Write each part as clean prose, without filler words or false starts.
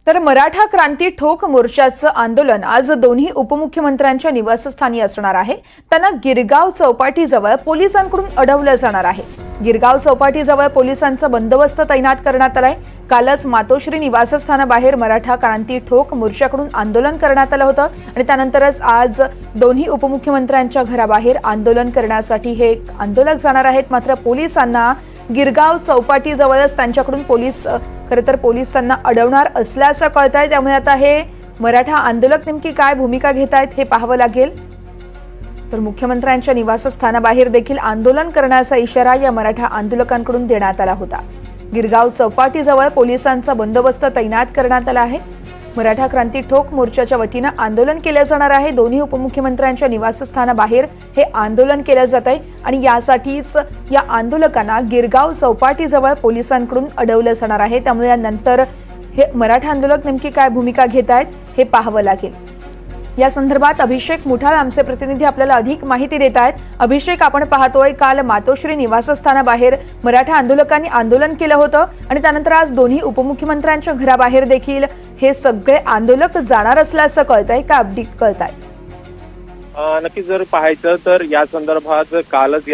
तर मराठा क्रांती ठोक मोर्चाचं आंदोलन आज दोन्ही उपमुख्यमंत्र्यांच्या निवासस्थानी असणार आहे। त्यांना गिरगाव चौपाटीजवळ पोलिसांकडून अडवलं जाणार आहे। गिरगाव चौपाटीजवळ पोलिसांचा बंदोबस्त तैनात करण्यात आलाय। कालच मातोश्री निवासस्थानाबाहेर मराठा क्रांती ठोक मोर्चाकडून आंदोलन करण्यात आलं होतं आणि त्यानंतरच आज दोन्ही उपमुख्यमंत्र्यांच्या घराबाहेर आंदोलन करण्यासाठी हे आंदोलक जाणार आहेत। मात्र पोलिसांना गिरगाव चौपाटीजवळच त्यांच्याकडून पोलीस त्यांना अडवणार असल्याचं कळतंय। त्यामुळे आता हे मराठा आंदोलक नेमकी काय भूमिका घेत आहेत हे पाहावं लागेल। तर मुख्यमंत्र्यांच्या निवासस्थानाबाहेर देखील आंदोलन करण्याचा इशारा या मराठा आंदोलकांकडून देण्यात आला होता। गिरगाव चौपाटीजवळ पोलिसांचा बंदोबस्त तैनात करण्यात आला आहे। मराठा क्रांती ठोक मोर्चाच्या वतीने आंदोलन केले जाणार आहे। दोन्ही उपमुख्यमंत्र्यांच्या निवासस्थानाबाहेर हे आंदोलन केले जात आहे आणि यासाठीच या आंदोलकांना गिरगाव चौपाटीजवळ पोलिसांकडून अडवलं जाणार आहे। त्यामुळे यानंतर हे मराठा आंदोलक नेमकी काय भूमिका घेत आहेत हे पाहावं लागेल। या संदर्भात अभिषेक मुठाळ आमचे प्रतिनिधी आपल्याला अधिक माहिती देत आहेत। अभिषेक, आपण पाहतोय काल मातोश्री निवासस्थानाबाहेर मराठा आंदोलकांनी आंदोलन केलं होतं आणि त्यानंतर आज दोन्ही उपमुख्यमंत्र्यांच्या घराबाहेर देखील हे सगळे आंदोलक जाणार असल्याचं कळतंय का अपडेट कळतंय? नक्कीच जर पाहायचं तर या संदर्भात कालच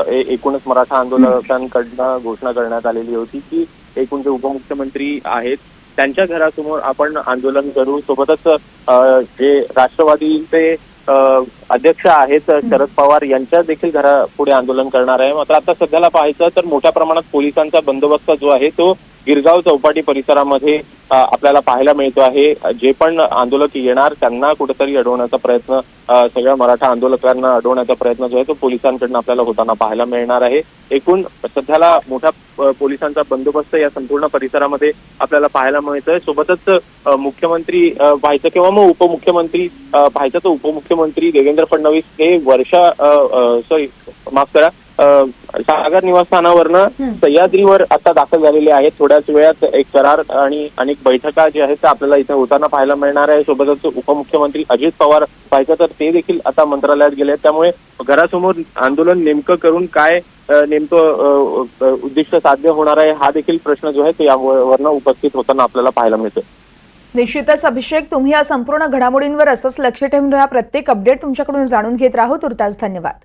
एकूणच मराठा आंदोलकांकडनं घोषणा करण्यात आलेली होती की एकूण जे उपमुख्यमंत्री आहेत त्यांच्या घरासमोर आपण आंदोलन करू। सोबतच जे राष्ट्रवादीचे अध्यक्ष आहेत शरद पवार यांच्या देखील घरापुढे आंदोलन करणार आहे। मात्र आता सध्याला पाहायचं तर मोठ्या प्रमाणात पोलिसांचा बंदोबस्त जो आहे तो गिरगाव चौपाटी परिसरामध्ये आपल्याला पाहायला मिळतो आहे। जे पण आंदोलक येणार त्यांना कुठेतरी अडवण्याचा प्रयत्न, सगळ्या मराठा आंदोलकांना अडवण्याचा प्रयत्न जो आहे तो पोलिसांकडून आपल्याला होताना पाहायला मिळणार आहे। एकूण सध्याला मोठा पोलिसांचा बंदोबस्त या संपूर्ण परिसरामध्ये आपल्याला पाहायला मिळतोय। सोबतच मुख्यमंत्री व्हायचं किंवा मग उपमुख्यमंत्री व्हायचं तर उपमुख्यमंत्री देवेंद्र फडणवीस हे सागर निवासस्थानावरनं सह्याद्रीवर आता दाखल झालेले आहेत। थोड्याच वेळात एक करार आणि अनेक बैठका जे आहेत त्या आपल्याला इथे होताना पाहायला मिळणार आहे। सोबतच उपमुख्यमंत्री अजित पवार पाहिजे तर ते देखील आता मंत्रालयात गेले आहेत। त्यामुळे घरासमोर आंदोलन नेमकं करून काय नेमकं उद्दिष्ट साध्य होणार आहे हा देखील प्रश्न जो आहे तो यावरनं उपस्थित होताना आपल्याला पाहायला मिळतो। निश्चितच अभिषेक, तुम्ही या संपूर्ण घडामोडींवर असंच लक्ष ठेवून राहा। प्रत्येक अपडेट तुमच्याकडून जाणून घेत राहू। तुर्तास धन्यवाद।